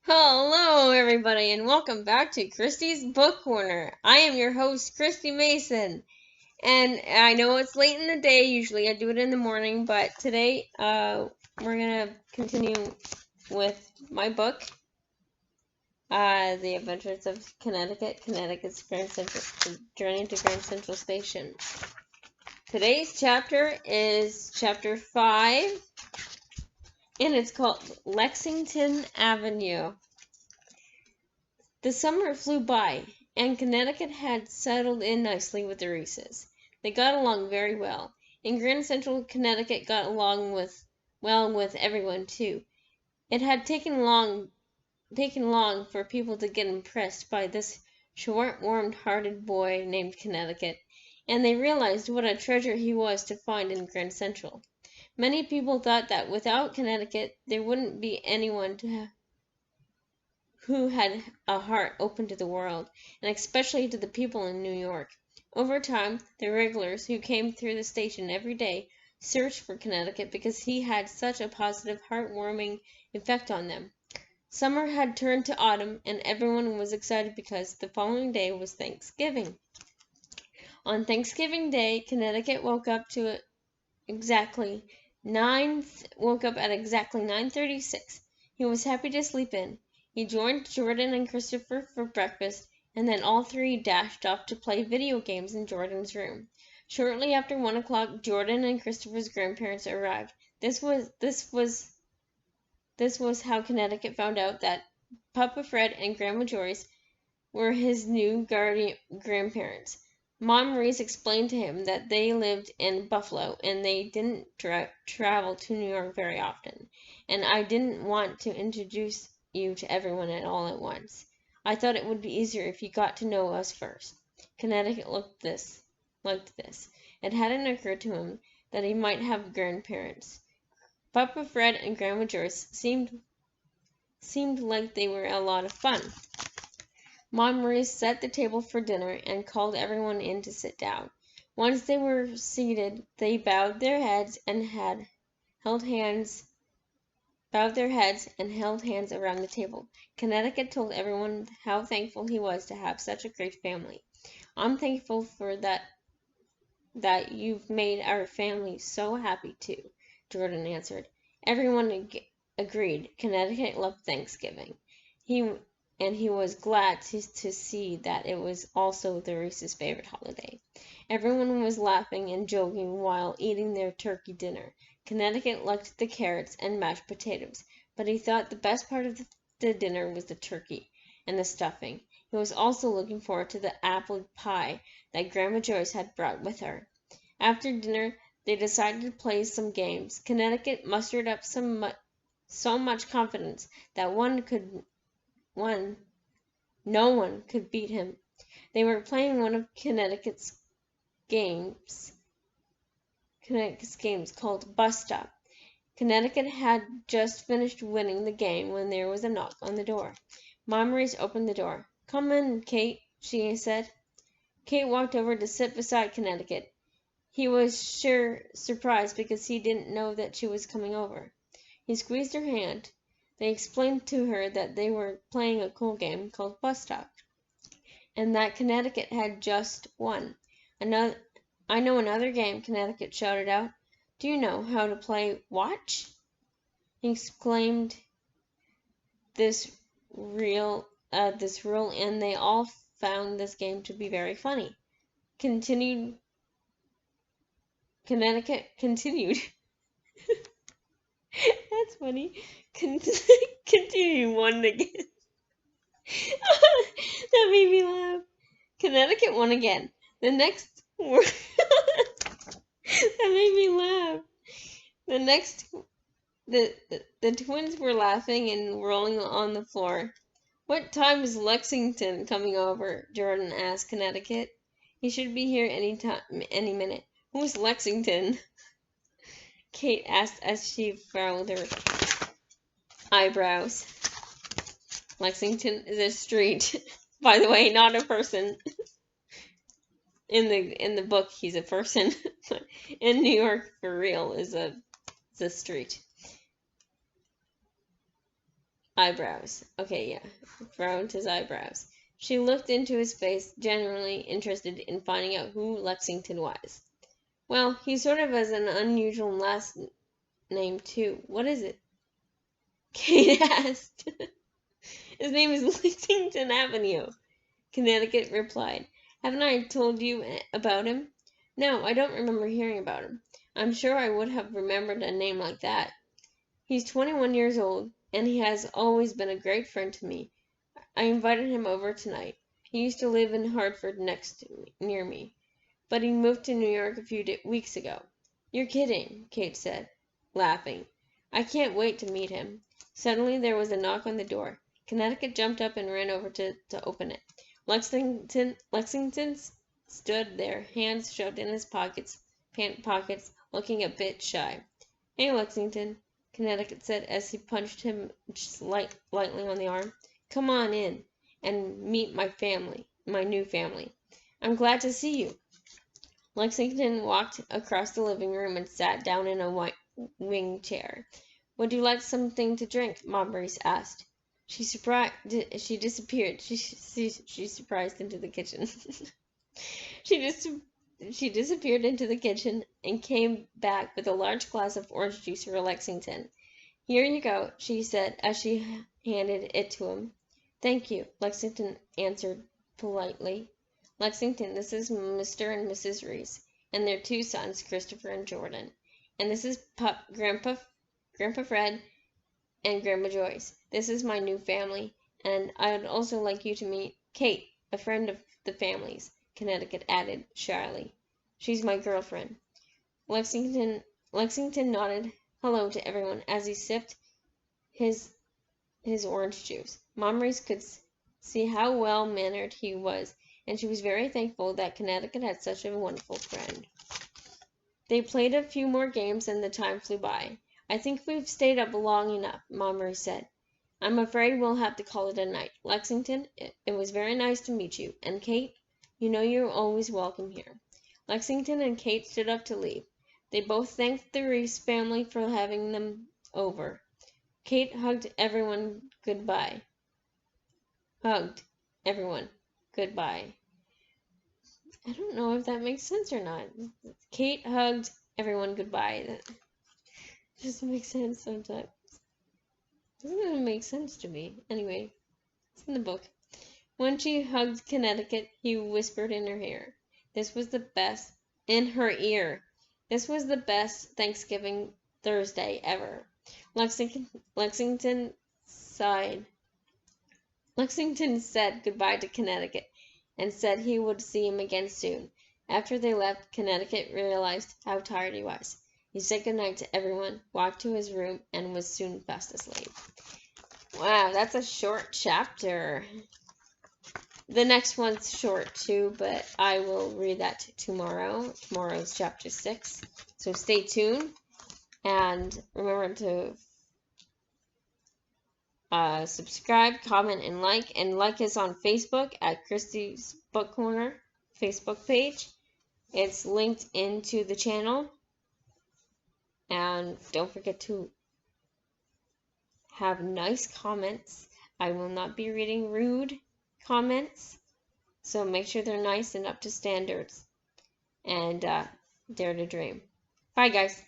Hello, everybody, and welcome back to Christy's Book Corner. I am your host, Christy Mason, and I know it's late in the day. Usually I do it in the morning, but today we're going to continue with my book, The Adventures of Connecticut, Connecticut's Grand Central, Journey to Grand Central Station. Today's chapter is Chapter 5, and it's called Lexington Avenue. The summer flew by, and Connecticut had settled in nicely with the Reeses. They got along very well, and Grand Central Connecticut got along with everyone too. It had taken long for people to get impressed by this short, warm-hearted boy named Connecticut, and they realized what a treasure he was to find in Grand Central. Many people thought that without Connecticut there wouldn't be anyone who had a heart open to the world, and especially to the people in New York. Over time, the regulars who came through the station every day searched for Connecticut because he had such a positive, heartwarming effect on them. Summer had turned to autumn, and everyone was excited because the following day was Thanksgiving. On Thanksgiving Day, Connecticut woke up at exactly 9:36. He was happy to sleep in. He joined Jordan and Christopher for breakfast, and then all three dashed off to play video games in Jordan's room. Shortly after 1 o'clock, Jordan and Christopher's grandparents arrived. This was how Connecticut found out that Papa Fred and Grandma Joyce were his new grandparents. Mom Maurice explained to him that they lived in Buffalo and they didn't travel to New York very often, and I didn't want to introduce you to everyone at all at once. I thought it would be easier if you got to know us first. Connecticut liked this. It hadn't occurred to him that he might have grandparents. Papa Fred and Grandma Joyce seemed like they were a lot of fun. Mom Maurice set the table for dinner and called everyone in to sit down. Once they were seated, they bowed their heads and held hands around the table. Connecticut told everyone how thankful he was to have such a great family. I'm thankful for that you've made our family so happy too, Jordan answered. Everyone agreed. Connecticut loved Thanksgiving. He was glad to see that it was also the Reese's favorite holiday. Everyone was laughing and joking while eating their turkey dinner. Connecticut liked the carrots and mashed potatoes, but he thought the best part of the dinner was the turkey and the stuffing. He was also looking forward to the apple pie that Grandma Joyce had brought with her. After dinner, they decided to play some games. Connecticut mustered up so much confidence that no one could beat him. They were playing one of Connecticut's games called Bus Stop. Connecticut had just finished winning the game when there was a knock on the door. Mom Maurice opened the door. "Come in, Kate," she said. Kate walked over to sit beside Connecticut. He was surprised because he didn't know that she was coming over. He squeezed her hand. They explained to her that they were playing a cool game called Bus Stop, and that Connecticut had just won. "I know another game," Connecticut shouted out. "Do you know how to play Watch?" He exclaimed this rule, and they all found this game to be very funny. Connecticut continued. That's funny. Continue one again. That made me laugh. Connecticut won again. The next that made me laugh. The twins were laughing and rolling on the floor. "What time is Lexington coming over?" Jordan asked Connecticut. "He should be here any minute." "Who's Lexington?" Kate asked as she furrowed her eyebrows. Lexington is a street. By the way, not a person. In the book, he's a person. In New York, for real, is a street. eyebrows. Okay, yeah. Frowned his eyebrows. She looked into his face, genuinely interested in finding out who Lexington was. Well, he sort of has an unusual last name, too. What is it? Kate asked. His name is Lexington Avenue, Connecticut replied. Haven't I told you about him? No, I don't remember hearing about him. I'm sure I would have remembered a name like that. He's 21 years old, and he has always been a great friend to me. I invited him over tonight. He used to live in Hartford near me, but he moved to New York a few weeks ago. You're kidding, Kate said, laughing. I can't wait to meet him. Suddenly there was a knock on the door. Connecticut jumped up and ran over to open it. Lexington stood there, hands shoved in his pant pockets, looking a bit shy. Hey, Lexington, Connecticut said as he punched him just lightly on the arm. Come on in and meet my new family. I'm glad to see you. Lexington walked across the living room and sat down in a wing chair. Would you like something to drink? Maurice asked. She disappeared. She surprised into the kitchen. She disappeared into the kitchen and came back with a large glass of orange juice for Lexington. Here you go, she said as she handed it to him. Thank you, Lexington answered politely. Lexington, this is Mr. and Mrs. Reese, and their two sons, Christopher and Jordan. And this is Grandpa Fred and Grandma Joyce. This is my new family, and I would also like you to meet Kate, a friend of the family's, Connecticut added shyly. She's my girlfriend. Lexington nodded hello to everyone as he sipped his orange juice. Maurice could see how well-mannered he was, and she was very thankful that Connecticut had such a wonderful friend. They played a few more games and the time flew by. I think we've stayed up long enough, Maurice said. I'm afraid we'll have to call it a night. Lexington, it was very nice to meet you. And Kate, you know you're always welcome here. Lexington and Kate stood up to leave. They both thanked the Reese family for having them over. Kate hugged everyone goodbye. I don't know if that makes sense or not. Kate hugged everyone goodbye. That doesn't make sense sometimes. Doesn't even make sense to me. Anyway, it's in the book. When she hugged Connecticut, he whispered in her ear. This was the best Thanksgiving Thursday ever. Lexington sighed. Lexington said goodbye to Connecticut and said he would see him again soon. After they left, Connecticut realized how tired he was. He said goodnight to everyone, walked to his room, and was soon fast asleep. Wow, that's a short chapter. The next one's short too, but I will read that tomorrow. Tomorrow's chapter 6. So stay tuned. And remember to subscribe, comment, and like. And like us on Facebook at Christy's Book Corner Facebook page. It's linked into the channel. And don't forget to have nice comments. I will not be reading rude comments. So make sure they're nice and up to standards. And dare to dream. Bye, guys.